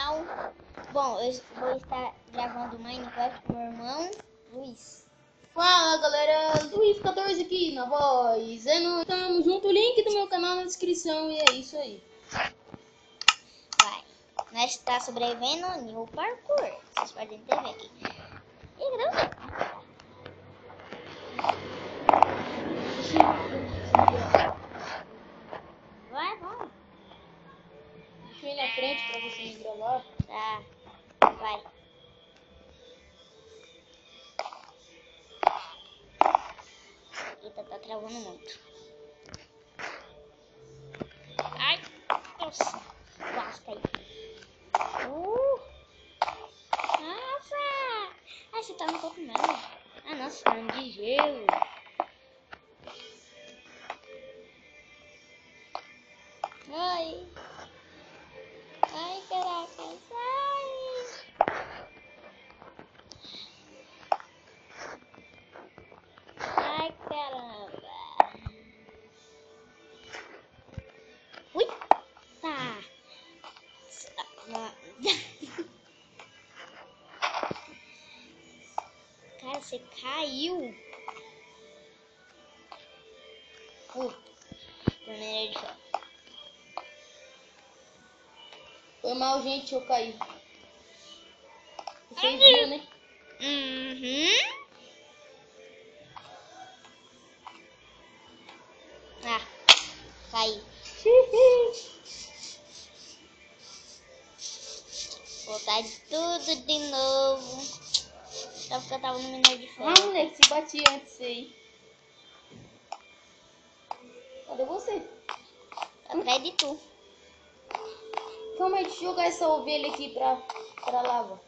canal. Bom, eu vou estar gravando Minecraft com meu irmão, Luiz. Fala galera, Luiz14 aqui na voz. Tamo junto, o link do meu canal na descrição e é isso aí. Vai. Nós está sobrevivendo no parkour. Vocês podem ter ver aqui. Ih, cadê você? Vai, vamos. Deixa eu ir na frente pra você me gravar. Tá. Vai. Eita, tá travando muito. Ai, nossa. Basta aí. Nossa. Ah, você tá no cogumelo. Ah, nossa, tá de gelo. Ai. Ai, caraca. Ai. Ai, caramba. Ui. Tá. Cara, você caiu. Torneira de ferro. Foi mal, gente, eu caí. Vocês viram, né? Uhum. Ah, caí. Voltar de tudo de novo. Só porque eu tava no minério de ferro. Ah, moleque, se bati antes aí. Cadê você? Atrás de tu. Calma aí, deixa eu jogar essa ovelha aqui pra lava.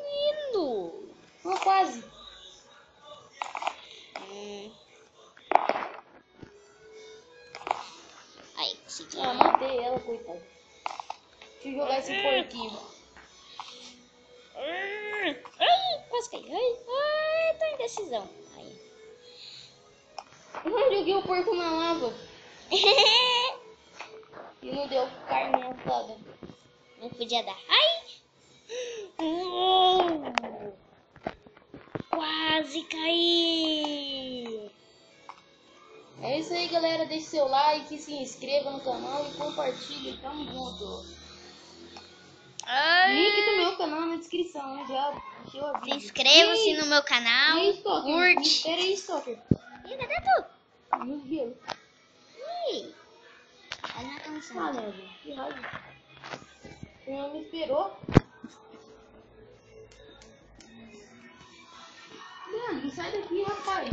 Menino. Ah, quase. Aí, consegui. Ah, matei ela, coitada. Deixa eu jogar esse porquinho. Ai, quase caí. Ai, tô em decisão. Aí. Eu joguei o porco na lava e não deu carne assada. Não podia dar. Ai! Quase caí! É isso aí, galera. Deixe seu like, se inscreva no canal e compartilhe. Tamo junto. Link do meu canal na descrição, né? Já deixa eu Se inscreva-se no meu canal. Curte. Espera aí, Stalker. Ih, cadê tu? No gelo. Ih! Olha na canção. Ah, Leandro, que raiva. O senhor me esperou. Leandro, sai daqui, rapaz.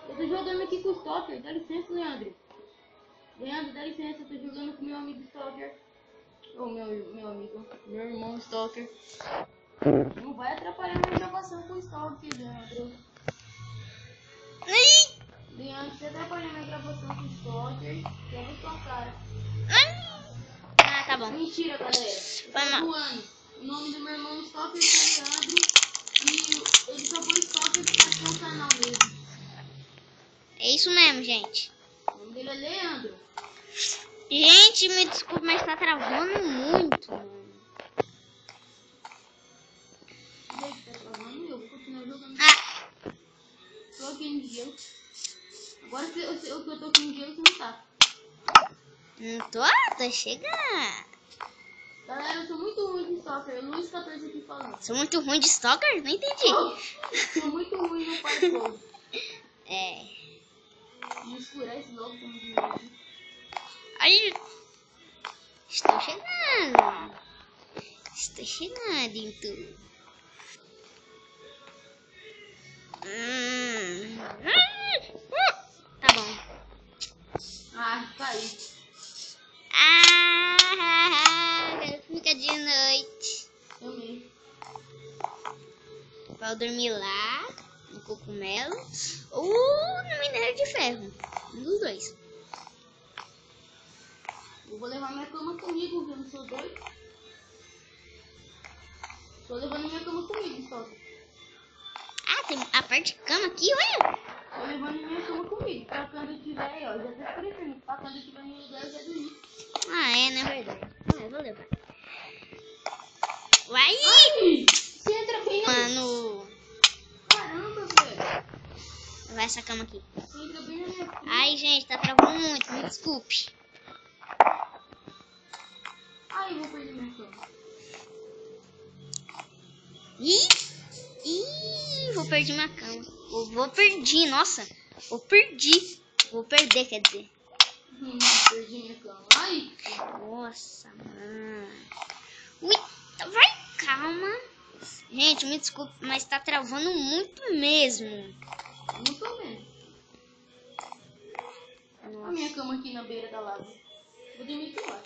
Eu tô jogando aqui com o Stalker. Dá licença, Leandro. Leandro, dá licença. Eu tô jogando com meu amigo Stalker. Ô, meu amigo. Meu irmão Stalker. Não vai atrapalhar minha gravação com o Stalker, Leandro. Ai! Leandro, você atrapalhou minha gravação com o Stalker. Eu vou sua cara. Ah, tá bom. Mentira, galera. Eu tô mal. zoando. O nome do meu irmão Stalker é Leandro. E ele só foi Stalker pra ter um canal mesmo. É isso mesmo, gente. O nome dele é Leandro. Gente, me desculpe, mas tá travando muito. Deixa eu tá travando, eu vou continuar jogando. Ah! Tô aqui no gelo. Agora que eu tô aqui no gelo, você não tá. Não tô chegando. Galera, eu sou muito ruim de Stalker. Luiz14 aqui falando. Sou muito ruim de stalker? Não entendi. Sou muito ruim no parkour. É. Vou escurar esse logo também de novo. Ai! Estou chegando. Estou chegando em tudo. Tá bom. Ah, caí. Quero ficar de noite. Também. Vou dormir lá, no cogumelo, ou no minério de ferro. Um dos dois. Eu vou levar minha cama comigo, eu não sou doido. Tô levando minha cama comigo, Stalker. Ah, tem a parte de cama aqui, olha. Tô levando minha cama comigo. Pra quando eu tiver aí, ó. Já tá escrevendo. Pra quando eu tiver no lugar, eu já dormi. Ah, é, não é verdade. Ah, eu vou levar. Ai! Ai! Você entra bem. Mano, Caramba, velho. vai essa cama aqui. Você entra bem na minha frente. Ai, gente, tá travando muito, me desculpe. Ai, eu vou perder minha cama. Ih, vou perder minha cama. Vou perder, nossa. Vou perder, quer dizer. Perdi minha cama. Ai! Nossa, mano. Ui, vai, calma. Gente, me desculpe, mas tá travando muito mesmo. Não tô vendo. A minha cama aqui na beira da lava. Vou dormir aqui lá.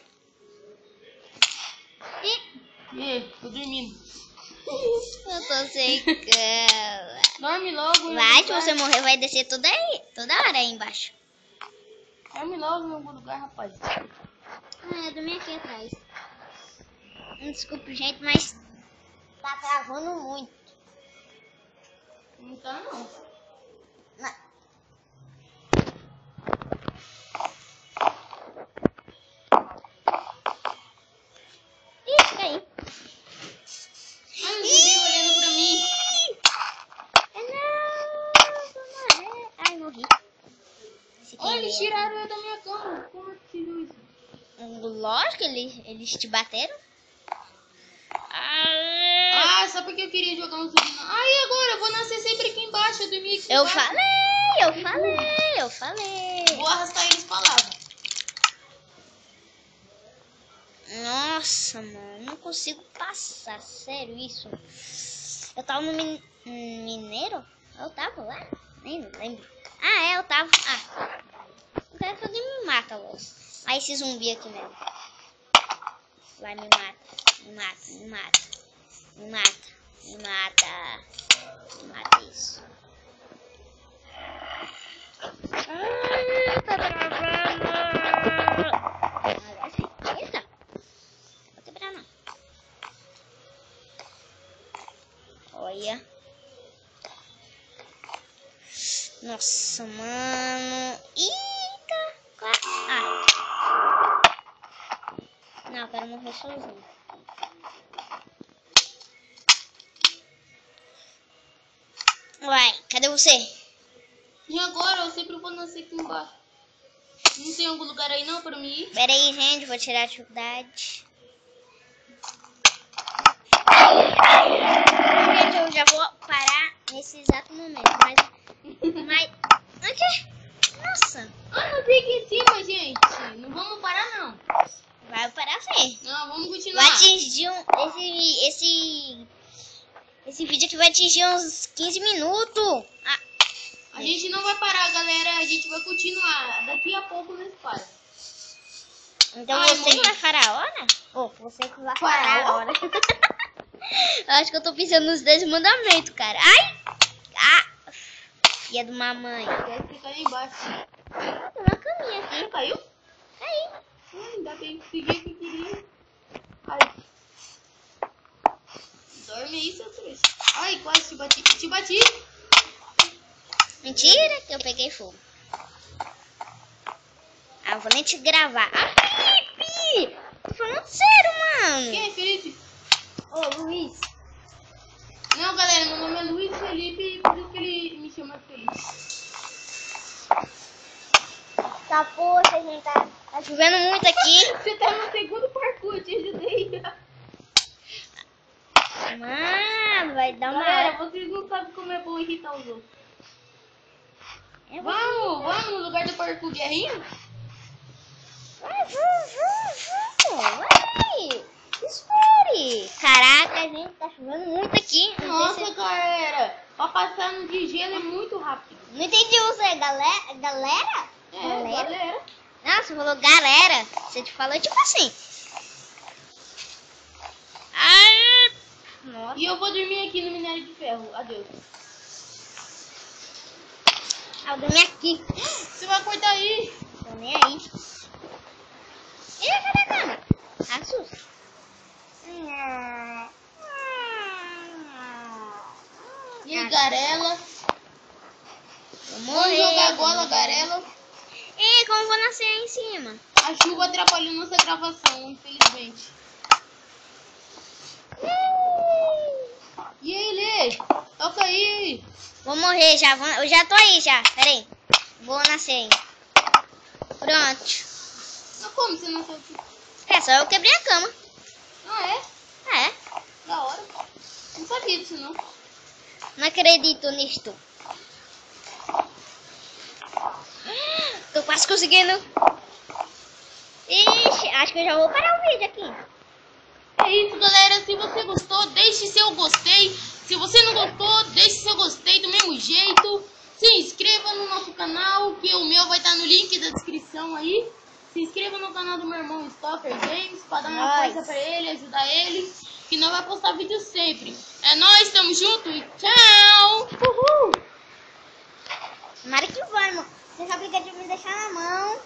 Tô dormindo. Eu tô sem cama. Dorme logo. Vai, se você morrer, vai descer toda hora aí embaixo. Dorme logo em algum lugar, rapaz. Eu dormi aqui atrás. Me desculpe, gente, mas tá travando muito. Não tá, não. Ih, caí. Ai, o zumbi olhando pra mim. Não, vou morrer. Ai, morri. Olha, eles tiraram eu da minha cama. Como é que tirou isso? Lógico que eles te bateram. Ah, só porque eu queria jogar um zumbi. Ai, agora eu vou nascer sempre aqui embaixo. Eu dormi aqui Eu embaixo. falei. Vou arrastar eles pra lava. Nossa, mano, não consigo passar. Sério isso. Eu tava no Mineiro? Eu tava lá? Nem lembro. Eu tava. O cara fazer me mata, Loss. Esse zumbi aqui mesmo. Vai, me mata. Me mata isso. Ai, tá travando. Eita. Vou quebrar não. Olha. Nossa, mano. Eita. Não, eu quero morrer sozinho. Uai, cadê você? E agora? Eu sempre vou nascer aqui embaixo. Não tem algum lugar aí não pra mim ir? Pera aí, gente, vou tirar a dificuldade. Gente, eu já vou parar nesse exato momento, mas... Ok. Nossa. Não tem aqui em cima, gente. Não vamos parar, não. Vai parar sim. Não, vamos continuar. Vai atingir esse vídeo aqui vai atingir uns 15 minutos. A gente não vai parar, galera. A gente vai continuar. Daqui a pouco nós para. Então Ai, você que vai parar a hora? Você que vai parar a hora. Eu acho que eu tô pensando nos 10 mandamentos, cara. Filha de uma mãe. Deve ficar aí embaixo. Tem uma caminha aqui. Você caiu? Caí. Ainda bem que segui o que queria. Ai. Dorme aí, seu trouxa. Ai, quase te bati. Te bati. Mentira, que eu peguei fogo. Eu vou nem te gravar. Felipe! Tô falando sério, mano. Quem é Felipe? Luiz. Não, galera, meu nome é Luiz Felipe, por isso que ele me chama de Felipe. Tá, poxa, gente, tá chovendo muito aqui. Você tá no segundo parkour, te ajudei. Mano, vai dar uma... Galera, vocês não sabem como é bom irritar os outros. Vamos no lugar do parkour guerrinho? Vai. Espere. Caraca, gente, tá chovendo muito aqui. Nossa, galera, pra passar no de gelo é muito rápido. Não entendi você, galera? Galera. Não, você falou galera. Você te falou tipo assim. Nossa. E eu vou dormir aqui no minério de ferro. Adeus. Eu dormi aqui. Você vai acordar aí. Tô nem aí. E cadê a cama? Assusta. E aí, Garela? Vou Vamos morrer. jogar bola, Garela. E como vou nascer aí em cima? A chuva atrapalhou nossa gravação, infelizmente. E aí, Lê? Toca aí. Vou morrer já. Eu já tô aí já. Pera aí. Vou nascer aí. Pronto. Mas como você não sabe? É, só eu quebrei a cama. Ah, é? É. Da hora. Não sabia disso, não. Não acredito nisto. Tô quase conseguindo. Ixi, acho que eu já vou parar o vídeo aqui. É isso, galera. Se você gostou, deixe seu gostei. Se você não gostou, deixe seu gostei do mesmo jeito. Se inscreva no nosso canal, que o meu vai estar no link da descrição aí. Se inscreva no canal do meu irmão Stalker Games para dar uma força pra ele, ajudar ele. Que nós vai postar vídeo sempre. É nóis, tamo junto e tchau! Uhul! Tomara que vai, mano. Se esse aplicativo me deixar na mão.